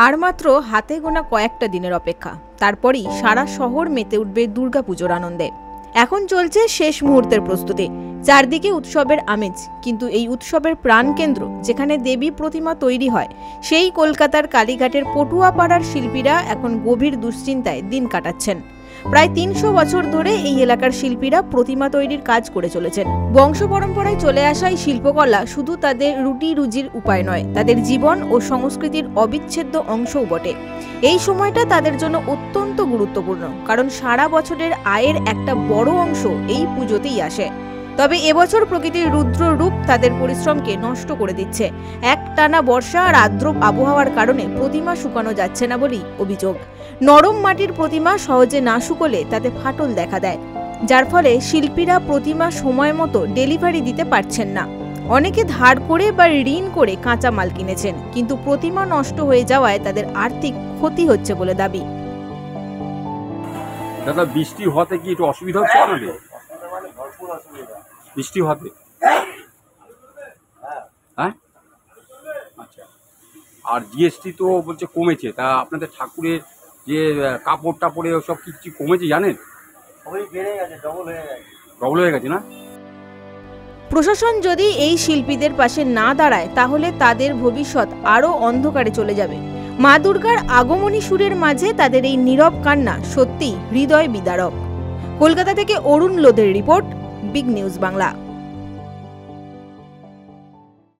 আর মাত্র হাতে গোনা কয়েকটা দিনের অপেক্ষা, তারপরই সারা শহর মেতে উঠবে দুর্গাপুজোর আনন্দে। এখন চলছে শেষ মুহূর্তের প্রস্তুতি, চারদিকে উৎসবের আমেজ। কিন্তু এই উৎসবের প্রাণকেন্দ্র যেখানে দেবী প্রতিমা তৈরি হয়, সেই কলকাতার কালীঘাটের পটুয়াপাড়ার শিল্পীরা এখন গভীর দুশ্চিন্তায় দিন কাটাচ্ছেন। প্রায় ৩০০ বছর ধরে এই এলাকার শিল্পীরা প্রতিমা তৈরির কাজ করে চলেছেন। বংশ পরম্পরায় চলে আসা এই শিল্পকলা শুধু তাদের রুটি রুজির উপায় নয়, তাদের জীবন ও সংস্কৃতির অবিচ্ছেদ্য অংশও বটে। এই সময়টা তাদের জন্য অত্যন্ত গুরুত্বপূর্ণ, কারণ সারা বছরের আয়ের একটা বড় অংশ এই পুজোতেই আসে। তবে এবছর প্রকৃতির রুদ্র রূপ তাদের পরিশ্রমকে নষ্ট করে দিচ্ছে। একটানা বর্ষা আর আর্দ্র আবহাওয়ার কারণে প্রতিমা শুকানো যাচ্ছে না বলেই অভিযোগ। নরম মাটির প্রতিমা সহজে না শুকোলে তাতে ফাটল দেখা দেয়, যার ফলে শিল্পীরা প্রতিমা সময় মতো ডেলিভারি দিতে পারছেন না। অনেকে ধার করে বা ঋণ করে কাঁচা মাল কিনেছেন, কিন্তু প্রতিমা নষ্ট হয়ে যাওয়ায় তাদের আর্থিক ক্ষতি হচ্ছে বলে দাবি। দাদা, বৃষ্টি হতে কি একটু অসুবিধা হচ্ছে আপনাদের? বৃষ্টি হতে হ্যাঁ, আচ্ছা। আর জিএসটি তো বলছে কমেছে, তা আপনাদের ঠাকুরের যে কাপড় টাপড়ে ওসব কিছু কমেছে জানেন? ডবল হয়ে গেছে না? প্রশাসন যদি এই শিল্পীদের পাশে না দাঁড়ায়, তাহলে তাদের ভবিষ্যৎ আরও অন্ধকারে চলে যাবে। মা দুর্গার আগমনী সুরের মাঝে তাদের এই নীরব কান্না সত্যি হৃদয় বিদারক। কলকাতা থেকে অরুণ লোধের রিপোর্ট, বিগ নিউজ বাংলা।